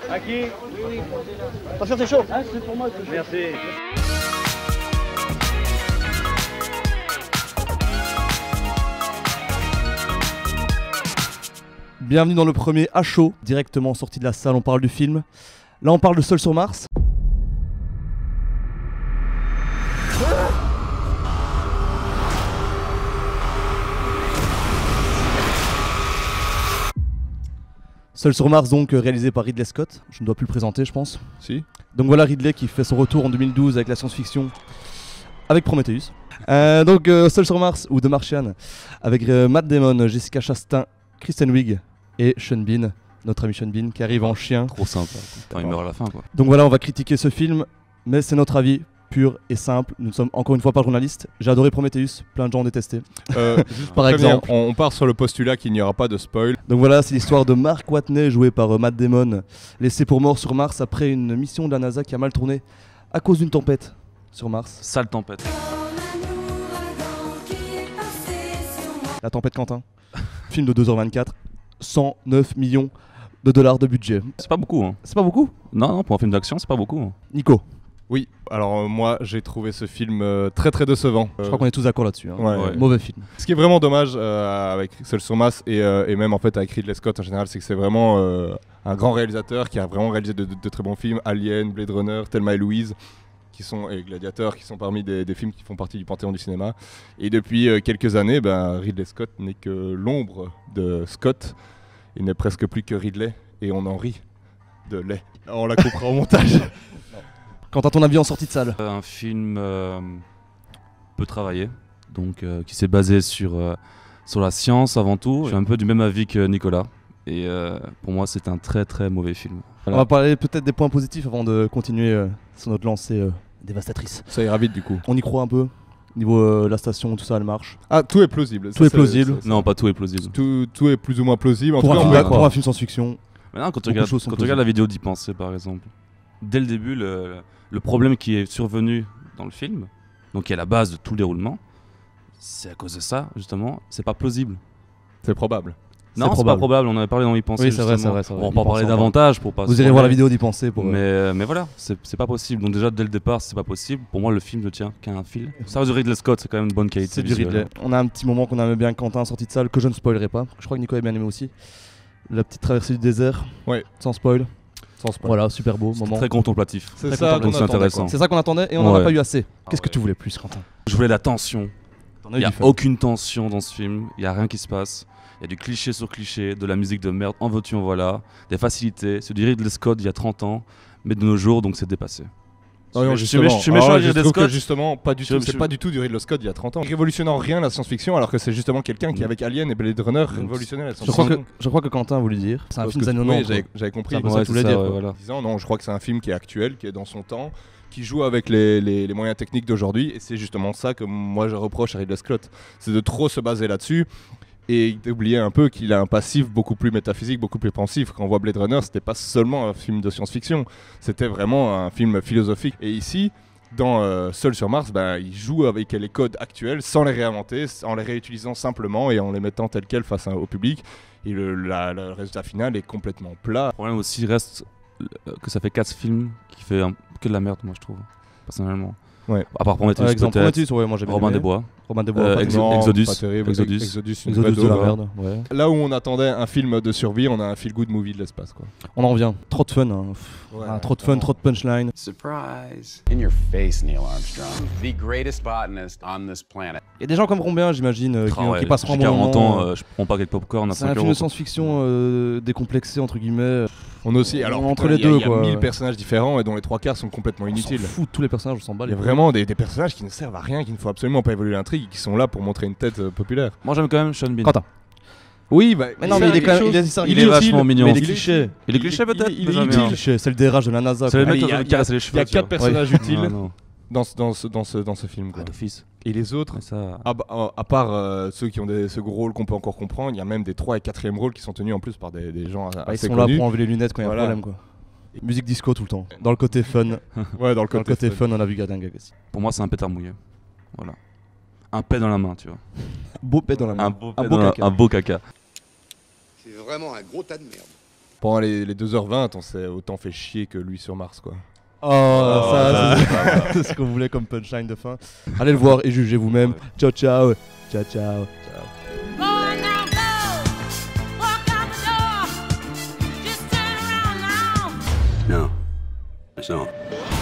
À qui? Oui. Attention, c'est chaud. Ah, c'est pour moi. Merci. Bienvenue dans le premier à chaud, directement sorti de la salle, on parle du film. Là on parle de Seul sur Mars. Seul sur Mars, donc réalisé par Ridley Scott. Je ne dois plus le présenter, je pense. Si. Donc voilà Ridley qui fait son retour en 2012 avec la science-fiction, avec Prometheus. Seul sur Mars ou The Martian, avec Matt Damon, Jessica Chastain, Kristen Wiig et Sean Bean, notre ami Sean Bean qui arrive en chien. Trop sympa. Enfin, il meurt à la fin, quoi. Donc voilà, on va critiquer ce film, mais c'est notre avis pur et simple. Nous ne sommes encore une fois pas journalistes. J'ai adoré Prometheus, plein de gens ont détesté. Par exemple. On part sur le postulat qu'il n'y aura pas de spoil. Donc voilà, c'est l'histoire de Mark Watney, joué par Matt Damon, laissé pour mort sur Mars après une mission de la NASA qui a mal tourné à cause d'une tempête sur Mars. Sale tempête. La tempête Quentin. Film de 2h24, 109 millions de dollars de budget. C'est pas beaucoup, hein. C'est pas beaucoup? Non, pour un film d'action, c'est pas beaucoup, hein. Nico, Oui, alors moi j'ai trouvé ce film très très décevant. je crois qu'on est tous d'accord là-dessus. Hein. Ouais. Mauvais film. Ce qui est vraiment dommage avec Seul sur Mars et même en fait avec Ridley Scott en général, c'est que c'est vraiment un grand réalisateur qui a vraiment réalisé de très bons films, Alien, Blade Runner, Thelma et Louise, et Gladiator, qui sont parmi des films qui font partie du panthéon du cinéma. Et depuis quelques années, Ridley Scott n'est que l'ombre de Scott. Il n'est presque plus que Ridley et on en rit de lait. On la coupera au montage. Quant à ton avis en sortie de salle? Un film peu travaillé, donc qui s'est basé sur la science avant tout. Je suis un peu du même avis que Nicolas. Et pour moi, c'est un très très mauvais film. Voilà. On va parler peut-être des points positifs avant de continuer sur notre lancée dévastatrice. Ça ira vite du coup. On y croit un peu? Niveau la station, tout ça, elle marche. Ah, tout est plausible. Tout est plausible. Non, pas tout est plausible. Tout est plus ou moins plausible. En Pour tout cas, un, on film, va pour un film science-fiction. Maintenant, quand tu Beaucoup de choses sont regardes la vidéo d'y penser, par exemple, dès le début, le problème qui est survenu dans le film, donc qui est la base de tout le déroulement, c'est à cause de ça, justement, c'est pas plausible. C'est probable. Non, c'est pas probable, on avait parlé dans Y penser. Oui, c'est vrai, justement. c'est vrai. On va en parler davantage pour pas. Vous irez voir la vidéo d'y penser pour. Mais voilà, c'est pas possible. Donc déjà dès le départ, c'est pas possible. Pour moi, le film ne tient qu'à un fil. Ça reste du Ridley Scott, c'est quand même une bonne qualité. C'est du visuelle. Ridley. On a un petit moment qu'on aimait bien Quentin en sortie de salle que je ne spoilerai pas. Je crois que Nico a bien aimé aussi. La petite traversée du désert. Ouais. Sans spoil. Sans spoil. Voilà, super beau moment. Très contemplatif. C'est Très ça, content, donc c'est intéressant. C'est ça qu'on attendait et on n'en a Ouais. pas eu assez. Qu'est-ce que ouais. tu voulais plus, Quentin? Je voulais la tension. T'en as Il eu y a du fun. aucune tension dans ce film. Il y a rien qui se passe. Il y a du cliché sur cliché, de la musique de merde, en veux-tu, en voilà, des facilités. C'est du Ridley Scott il y a 30 ans, mais de nos jours, donc c'est dépassé. Je suis méchant avec Ridley trouve que Scott. justement, pas du tout. Je- C'est pas du tout du Ridley Scott il y a 30 ans. Il révolutionne en rien la science-fiction, alors que c'est justement quelqu'un qui, avec Alien et Blade Runner, révolutionnait la Je science-fiction. crois que Quentin a voulu dire. C'est un film des années Oui, 90. j'avais compris. C'est un peu ça que tu voulais dire, quoi. En disant, non, je crois que c'est un film qui est actuel, qui est dans son temps, qui joue avec les moyens techniques d'aujourd'hui, et c'est justement ça que moi je reproche à Ridley Scott. C'est de trop se baser là-dessus. Et d'oublier un peu qu'il a un passif beaucoup plus métaphysique, beaucoup plus pensif. Quand on voit Blade Runner, c'était pas seulement un film de science-fiction, c'était vraiment un film philosophique. Et ici, dans Seul sur Mars, il joue avec les codes actuels sans les réinventer, en les réutilisant simplement et en les mettant tels quels face au public. Et le résultat final est complètement plat. Le problème aussi reste que ça fait 4 films qui fait que de la merde, moi je trouve, personnellement. Ouais. À part Prometheus, Par exemple, peut-être. Prometheus, ouais, moi j'ai bien Robin aimé. des Bois. Robin des Bois. pas Non, terrible. Exodus. pas terrible. Exodus. Exodus, une Exodus vraie de la daube, merde. Ouais. Là où on attendait un film de survie, on a un feel-good movie de l'espace, quoi. On en revient. Trop de fun. Hein. Ouais, Trop de fun, trop de punchline. Surprise. In your face, Neil Armstrong. The greatest botanist on this planet. Il y a des gens comme Rombien, j'imagine, qui passeront un J'ai bon 40 moment. ans, je prends pas quelques popcorn à C'est un 5 film euros. de science-fiction décomplexé, entre guillemets. On a aussi, alors Entre putain, les deux, il y a quoi. 1000 personnages différents et dont les 3 quarts sont complètement On s'en inutiles. fout de tous les personnages, on s'en bat. Il y a vraiment des personnages qui ne servent à rien, qui ne font absolument pas évoluer l'intrigue, qui sont là pour montrer une tête populaire. Moi j'aime quand même Sean Bean. Quentin. Oui, Mais non, mais il est quand même. Il est Il est vachement mignon. Mais il est cliché. Il est cliché peut-être, il est mais j'aime utile. bien. Cliché, c'est le DRH de la NASA. C'est le quoi. mec Allez, qui il y a- caresse les Il y cheveux. a 4 personnages Ah, utiles non. dans ce film. Quoi. d'office. Et les autres, Mais ça. à part ceux qui ont des second rôles qu'on peut encore comprendre, il y a même des 3 et 4e rôles qui sont tenus en plus par des gens Ils assez sont là connus. pour enlever les lunettes quand il y a un Voilà. problème, quoi. Musique disco tout le temps. Dans le côté fun, Ouais, dans le dans le côté fun, on a vu Gardien Gag aussi. Pour moi, c'est un pétard mouillé. Voilà. Un pet dans la main, tu vois. Beau pet dans la main. Un beau Un pet beau dans la- caca. un beau caca. C'est vraiment un gros tas de merde. pendant les 2h20, on s'est autant fait chier que lui sur Mars, quoi. Oh, ça, c'est ce qu'on voulait comme punchline de fin. Allez le voir et jugez vous-même. Ouais. Ciao, ciao. Ciao, ciao. Go on now, go. Walk out the door. Just turn around now. No, I don't.